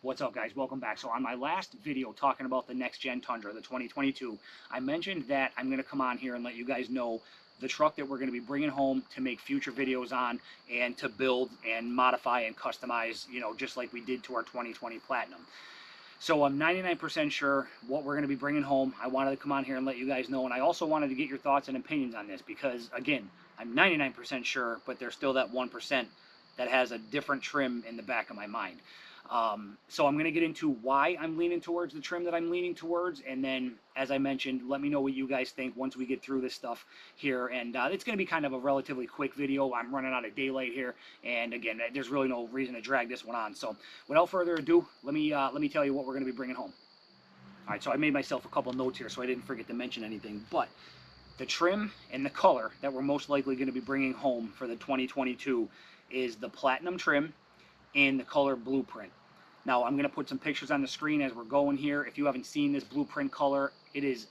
What's up, guys? Welcome back. So on my last video talking about the next gen Tundra, the 2022, I mentioned that I'm going to come on here and let you guys know the truck that we're going to be bringing home to make future videos on and to build and modify and customize, just like we did to our 2020 Platinum. So I'm 99% sure what we're going to be bringing home. I wanted to come on here and let you guys know, and I also wanted to get your thoughts and opinions on this because, again, I'm 99% sure, but there's still that 1% that has a different trim in the back of my mind. So I'm going to get into why I'm leaning towards the trim that I'm leaning towards, and then, as I mentioned, let me know what you guys think once we get through this stuff here. And it's going to be kind of a relatively quick video. I'm running out of daylight here, and again, there's really no reason to drag this one on. So without further ado, let me tell you what we're going to be bringing home. All right, so I made myself a couple notes here, so I didn't forget to mention anything, but the trim and the color that we're most likely going to be bringing home for the 2022 is the Platinum trim and the color Blueprint. Now, I'm going to put some pictures on the screen as we're going here. If you haven't seen this Blueprint color, it is,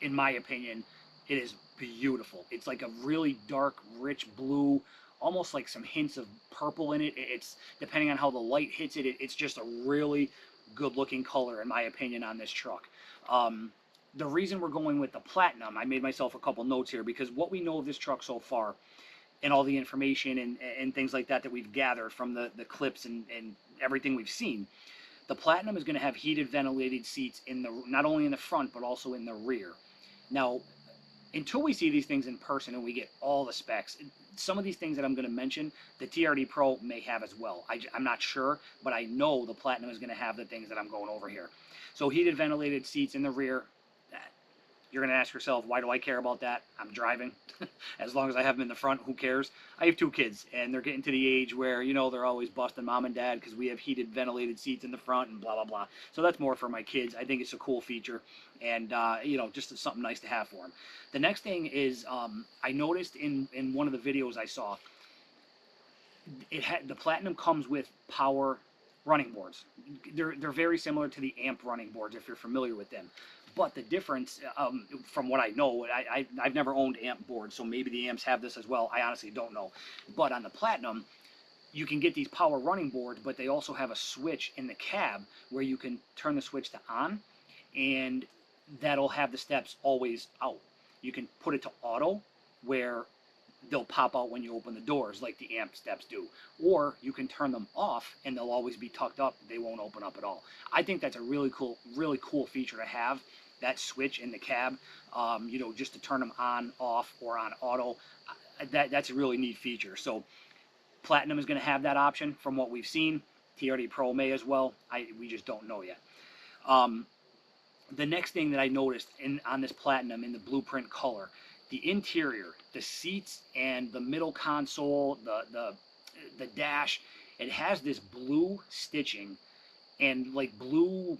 in my opinion, it is beautiful. It's like a really dark, rich blue, almost like some hints of purple in it. It's, depending on how the light hits it, it's just a really good-looking color, in my opinion, on this truck. The reason we're going with the Platinum, I made myself a couple notes here, because what we know of this truck so far, and all the information and things like that we've gathered from the clips and everything we've seen, the Platinum is going to have heated ventilated seats in the, not only in the front but also in the rear. Now, until we see these things in person and we get all the specs, some of these things that I'm going to mention, the TRD Pro may have as well. I'm not sure, but I know the Platinum is going to have the things that I'm going over here. So heated ventilated seats in the rear. You're going to ask yourself, why do I care about that? I'm driving. As long as I have them in the front, who cares? I have two kids, and they're getting to the age where, they're always busting mom and dad because we have heated ventilated seats in the front and blah, blah, blah. So that's more for my kids. I think it's a cool feature, and, just something nice to have for them. The next thing is, I noticed in one of the videos I saw, the Platinum comes with power running boards. They're very similar to the amp running boards if you're familiar with them. But the difference, from what I know, I've never owned amp boards, so maybe the amps have this as well. I honestly don't know. But on the Platinum, you can get these power running boards, but they also have a switch in the cab where you can turn the switch to on, and that'll have the steps always out. You can put it to auto, where they'll pop out when you open the doors like the amp steps do, or you can turn them off and they'll always be tucked up. They won't open up at all. I think that's a really cool feature to have, that switch in the cab, just to turn them on, off, or on auto. That's a really neat feature. So Platinum is going to have that option from what we've seen. TRD Pro may as well. We just don't know yet. The next thing that I noticed on this Platinum in the Blueprint color, the interior, the seats and the middle console, the dash, it has this blue stitching and like blue,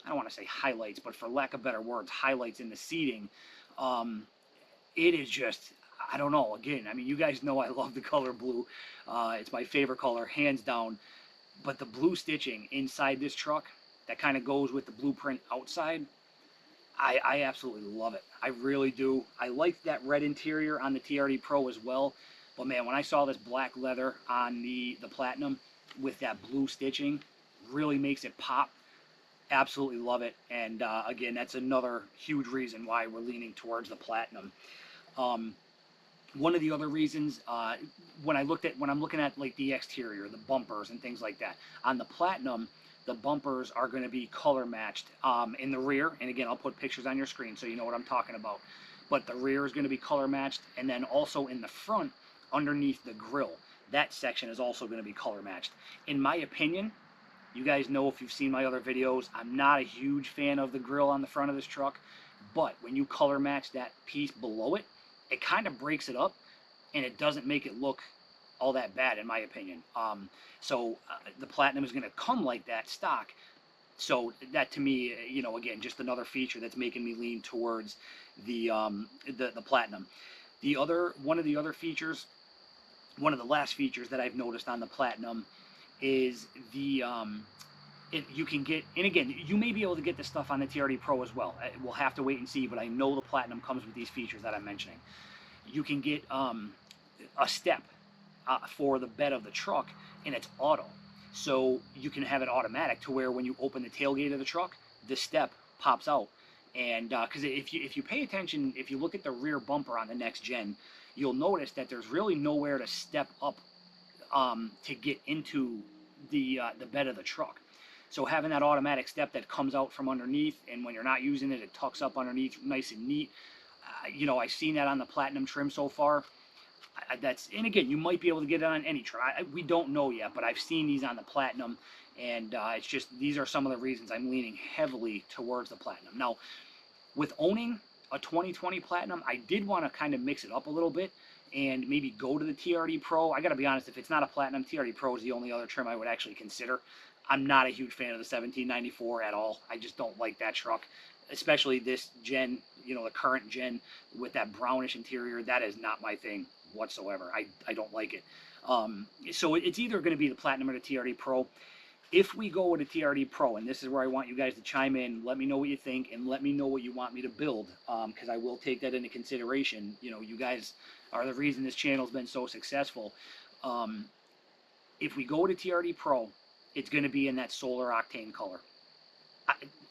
I don't want to say highlights, but for lack of better words, highlights in the seating. It is just, I don't know, again, I mean, you guys know I love the color blue. It's my favorite color, hands down. But the blue stitching inside this truck that kind of goes with the Blueprint outside, I absolutely love it. I really do. I like that red interior on the TRD Pro as well. But man, when I saw this black leather on the Platinum with that blue stitching, really makes it pop. Absolutely love it. And again, that's another huge reason why we're leaning towards the Platinum. One of the other reasons, when I'm looking at like the exterior, the bumpers and things like that, on the Platinum, the bumpers are going to be color matched in the rear. And again, I'll put pictures on your screen so you know what I'm talking about. But the rear is going to be color matched. And then also in the front, underneath the grille, that section is also going to be color matched. In my opinion, you guys know if you've seen my other videos, I'm not a huge fan of the grille on the front of this truck. But when you color match that piece below it, it kind of breaks it up and it doesn't make it look all that bad, in my opinion. The Platinum is going to come like that stock. So that, to me, again, just another feature that's making me lean towards the Platinum. One of the last features that I've noticed on the Platinum is you can get, and again, you may be able to get this stuff on the TRD Pro as well. We'll have to wait and see, but I know the Platinum comes with these features that I'm mentioning. You can get a step for the bed of the truck, and it's auto. So you can have it automatic to where when you open the tailgate of the truck, the step pops out. And because if you pay attention, if you look at the rear bumper on the next gen, you'll notice that there's really nowhere to step up to get into the bed of the truck. So having that automatic step that comes out from underneath, and when you're not using it, it tucks up underneath nice and neat. You know, I've seen that on the Platinum trim so far. And again, you might be able to get it on any trim. We don't know yet, but I've seen these on the Platinum, and it's just, these are some of the reasons I'm leaning heavily towards the Platinum. Now, with owning a 2020 Platinum, I did want to kind of mix it up a little bit and maybe go to the TRD Pro. I got to be honest, if it's not a Platinum, TRD Pro is the only other trim I would actually consider. I'm not a huge fan of the 1794 at all. I just don't like that truck, especially this gen, you know, the current gen with that brownish interior. That is not my thing whatsoever. I don't like it. So it's either going to be the Platinum or the TRD Pro. If we go with a TRD Pro, and this is where I want you guys to chime in, let me know what you think, and let me know what you want me to build, because I will take that into consideration. You know, you guys are the reason this channel's been so successful. If we go with a TRD Pro, it's going to be in that solar octane color.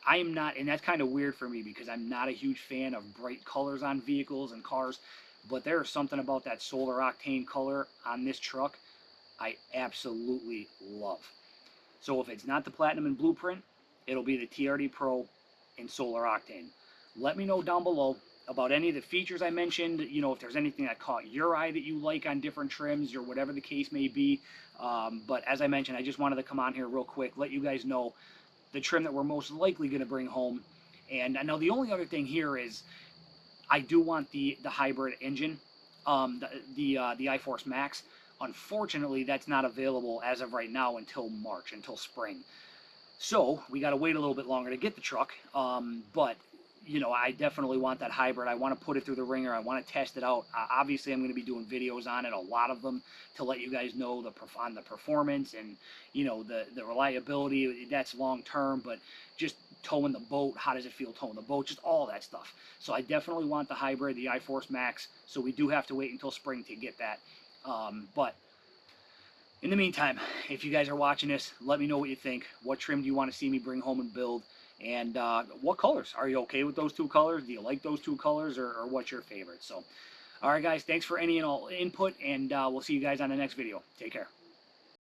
I am not, and that's kind of weird for me because I'm not a huge fan of bright colors on vehicles and cars, but there's something about that solar octane color on this truck I absolutely love. So if it's not the Platinum and Blueprint, it'll be the TRD Pro in solar octane. Let me know down below about any of the features I mentioned, you know, if there's anything that caught your eye that you like on different trims or whatever the case may be. But as I mentioned, I just wanted to come on here real quick, let you guys know the trim that we're most likely going to bring home. And I know the only other thing here is I do want the hybrid engine, the iForce Max. Unfortunately, that's not available as of right now until March, until spring. So we got to wait a little bit longer to get the truck. But you know, I definitely want that hybrid. I want to put it through the ringer. I want to test it out. Obviously, I'm going to be doing videos on it, a lot of them, to let you guys know on the performance and, you know, the reliability. That's long term, but just towing the boat, how does it feel towing the boat, just all that stuff. So I definitely want the hybrid, the iForce Max. So we do have to wait until spring to get that. But in the meantime, if you guys are watching this, let me know what you think. What trim do you want to see me bring home and build? And what colors? Are you okay with those two colors? Do you like those two colors, or what's your favorite? So, all right, guys, thanks for any and all input, and we'll see you guys on the next video. Take care.